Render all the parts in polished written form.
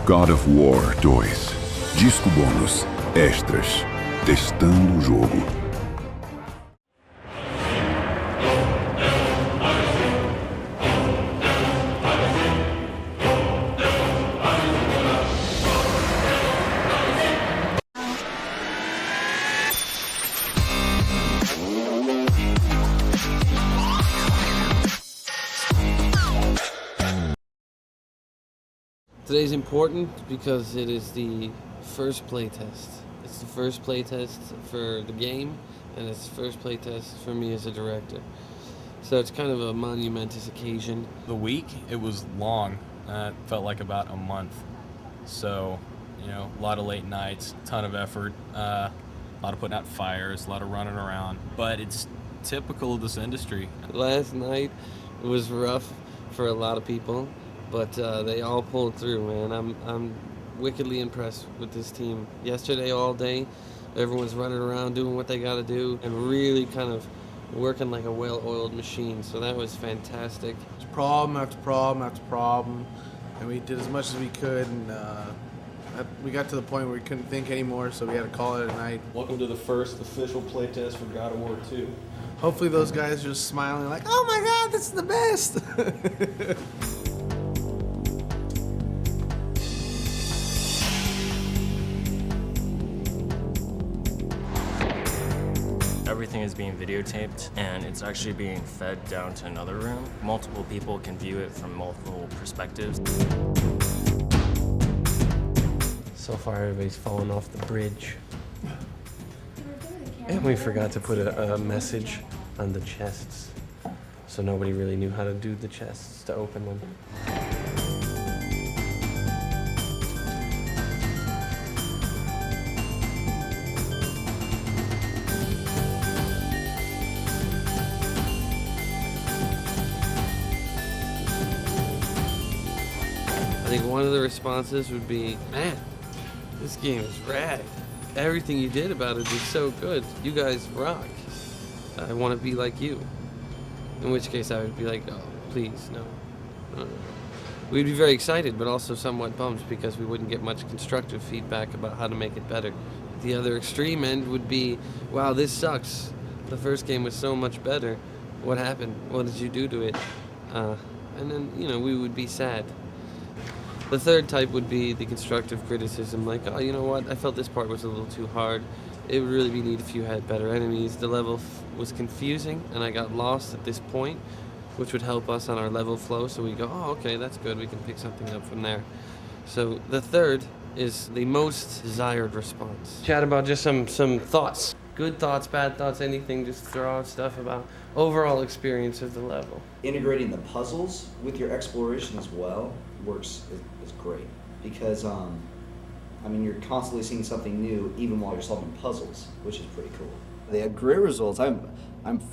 God of War 2. Disco bônus. Extras. Testando o jogo. Today's important because it is the first playtest. It's the first playtest for the game, and it's the first playtest for me as a director. So it's kind of a monumentous occasion. The week, it was long. It felt like about a month. So, you know, a lot of late nights, a ton of effort, a lot of putting out fires, a lot of running around. But it's typical of this industry. Last night was rough for a lot of people. But they all pulled through, man. I'm wickedly impressed with this team. Yesterday all day, everyone's running around doing what they got to do and really kind of working like a well-oiled machine. So that was fantastic. Problem after problem after problem, and we did as much as we could. And we got to the point where we couldn't think anymore, so we had to call it a night. Welcome to the first official playtest for God of War 2. Hopefully those guys are just smiling like, "Oh my God, this is the best!" Everything is being videotaped, and it's actually being fed down to another room. Multiple people can view it from multiple perspectives. So far, everybody's falling off the bridge. And we forgot to put a message on the chests, so nobody really knew how to do the chests to open them. I think one of the responses would be, man, this game is rad. Everything you did about it is so good. You guys rock. I want to be like you. In which case I would be like, oh, please, no. We'd be very excited, but also somewhat bummed because we wouldn't get much constructive feedback about how to make it better. The other extreme end would be, wow, this sucks. The first game was so much better. What happened? What did you do to it? And then, you know, we would be sad. The third type would be the constructive criticism, like, oh, you know what, I felt this part was a little too hard. It would really be neat if you had better enemies. The level was confusing, and I got lost at this point, which would help us on our level flow, so we go, oh, okay, that's good, we can pick something up from there. So the third is the most desired response. Chat about just some thoughts. Good thoughts, bad thoughts, anything, just throw out stuff about overall experience of the level. Integrating the puzzles with your exploration as well is great because I mean you're constantly seeing something new even while you're solving puzzles, which is pretty cool. They had great results. I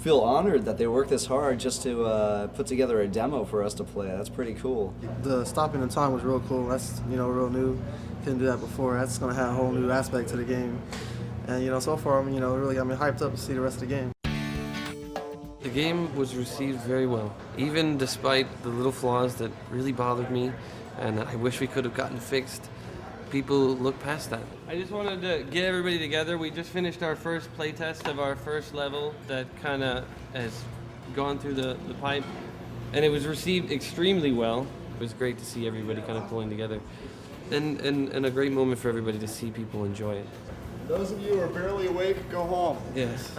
feel honored that they worked this hard just to put together a demo for us to play. That's pretty cool. The stopping the time was real cool. That's, you know, real new. Couldn't do that before. That's gonna have a whole new aspect to the game. And, you know, so far, you know, really got me hyped up to see the rest of the game. The game was received very well, even despite the little flaws that really bothered me and that I wish we could have gotten fixed. People look past that. I just wanted to get everybody together. We just finished our first playtest of our first level that kind of has gone through the pipe, and it was received extremely well. It was great to see everybody kind of pulling together, and a great moment for everybody to see people enjoy it. Those of you who are barely awake, go home. Yes.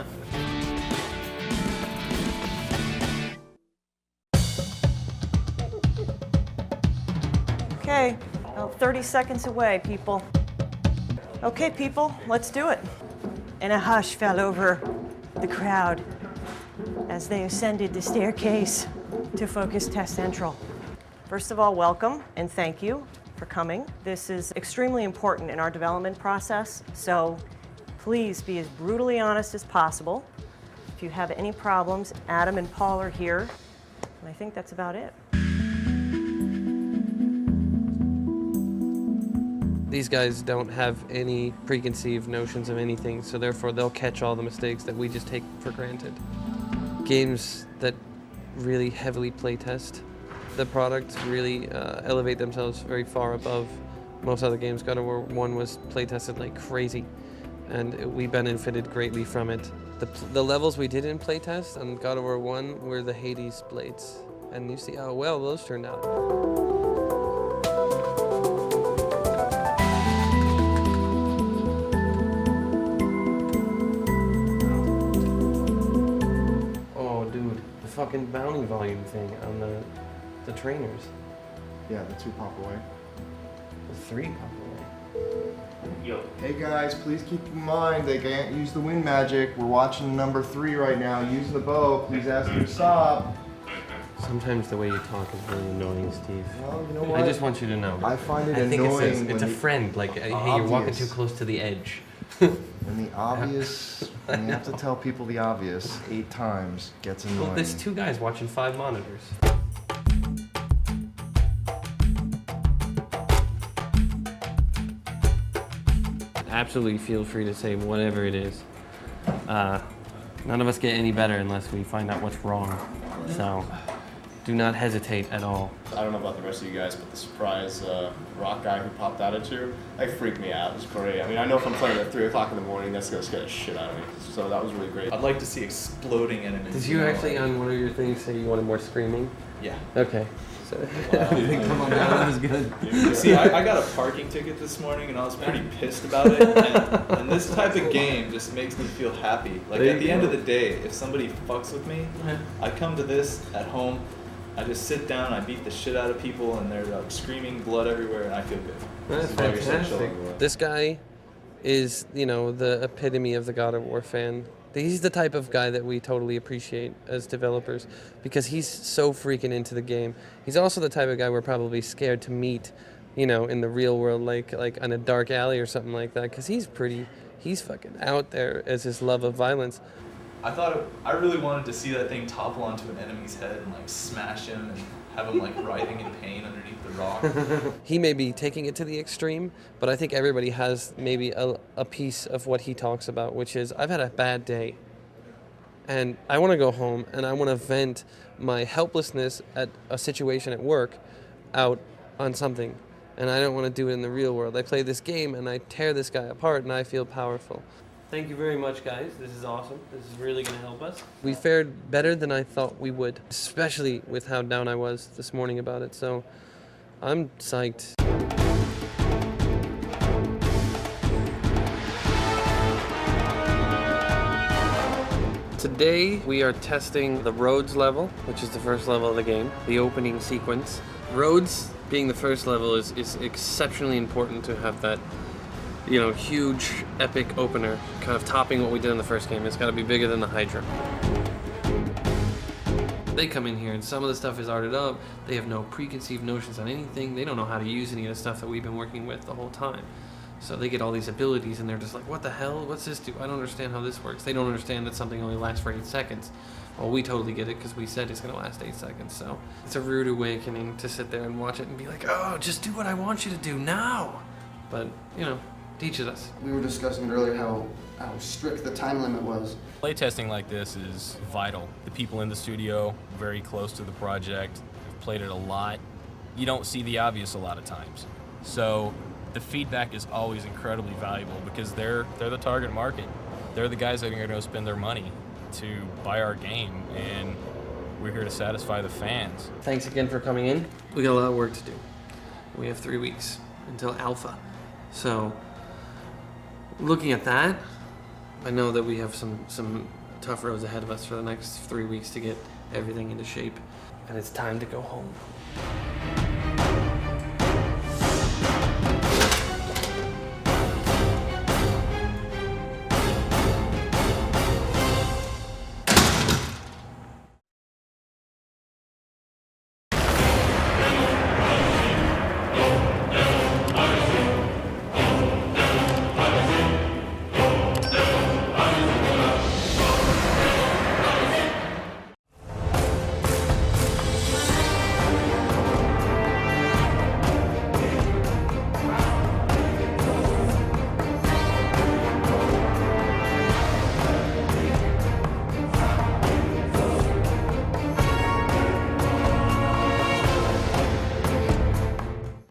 Okay, about 30 seconds away, people. Okay, people, let's do it. And a hush fell over the crowd as they ascended the staircase to Focus Test Central. First of all, welcome and thank you for coming. This is extremely important in our development process, so please be as brutally honest as possible. If you have any problems, Adam and Paul are here, and I think that's about it. These guys don't have any preconceived notions of anything, so therefore they'll catch all the mistakes that we just take for granted. Games that really heavily playtest the product really elevate themselves very far above most other games. God of War 1 was playtested like crazy, and we benefited greatly from it. The levels we did in playtest on God of War 1 were the Hades blades, and you see how well those turned out. Oh, dude, the fucking bounty volume thing on the trainers. Yeah, the 2 pop away. The 3 pop away. Yo. Hey guys, please keep in mind they can't use the wind magic. We're watching number 3 right now. Use the bow. Please ask them to stop. Sometimes the way you talk is really annoying, Steve. Well, you know what? I just want you to know. I find it I think annoying. it's a friend. Like, hey, you're walking too close to the edge. When the obvious, when you have to tell people the obvious 8 times, gets annoying. Well, there's 2 guys watching 5 monitors. Absolutely feel free to say whatever it is. None of us get any better unless we find out what's wrong. So do not hesitate at all. I don't know about the rest of you guys, but the surprise rock guy who popped out at you, that freaked me out. It was great. I mean, I know if I'm playing at 3 o'clock in the morning, that's going to scare the shit out of me. So that was really great. I'd like to see exploding enemies. Did you actually, on one of your things, say you wanted more screaming? Yeah. Okay. So, Come on, that was good. See, I got a parking ticket this morning, and I was pretty pissed about it. And this type of game just makes me feel happy. Like, at the end of the day, if somebody fucks with me, I come to this at home, I just sit down, I beat the shit out of people, and they're like screaming blood everywhere, and I feel good. That's fantastic. This guy is, you know, the epitome of the God of War fan. He's the type of guy that we totally appreciate as developers because he's so freaking into the game. He's also the type of guy we're probably scared to meet, you know, in the real world, like in a dark alley or something like that, because he's fucking out there as his love of violence. I really wanted to see that thing topple onto an enemy's head and like smash him and have him like writhing in pain underneath the rock. He may be taking it to the extreme, but I think everybody has maybe a piece of what he talks about, which is, I've had a bad day, and I want to go home, and I want to vent my helplessness at a situation at work out on something, and I don't want to do it in the real world. I play this game, and I tear this guy apart, and I feel powerful. Thank you very much, guys. This is awesome. This is really going to help us. We fared better than I thought we would, especially with how down I was this morning about it. So I'm psyched. Today we are testing the roads level, which is the first level of the game, the opening sequence. Roads being the first level is exceptionally important to have that, you know, huge, epic opener, kind of topping what we did in the first game. It's got to be bigger than the Hydra. They come in here and some of the stuff is arted up. They have no preconceived notions on anything. They don't know how to use any of the stuff that we've been working with the whole time. So they get all these abilities and they're just like, what the hell? What's this do? I don't understand how this works. They don't understand that something only lasts for 8 seconds. Well, we totally get it because we said it's going to last 8 seconds. So it's a rude awakening to sit there and watch it and be like, oh, just do what I want you to do now. But, you know, teaches us. We were discussing earlier how strict the time limit was. Playtesting like this is vital. The people in the studio, very close to the project, have played it a lot. You don't see the obvious a lot of times. So the feedback is always incredibly valuable because they're the target market. They're the guys that are going to spend their money to buy our game, and we're here to satisfy the fans. Thanks again for coming in. We got a lot of work to do. We have 3 weeks until Alpha. So looking at that, I know that we have some tough roads ahead of us for the next 3 weeks to get everything into shape, and it's time to go home.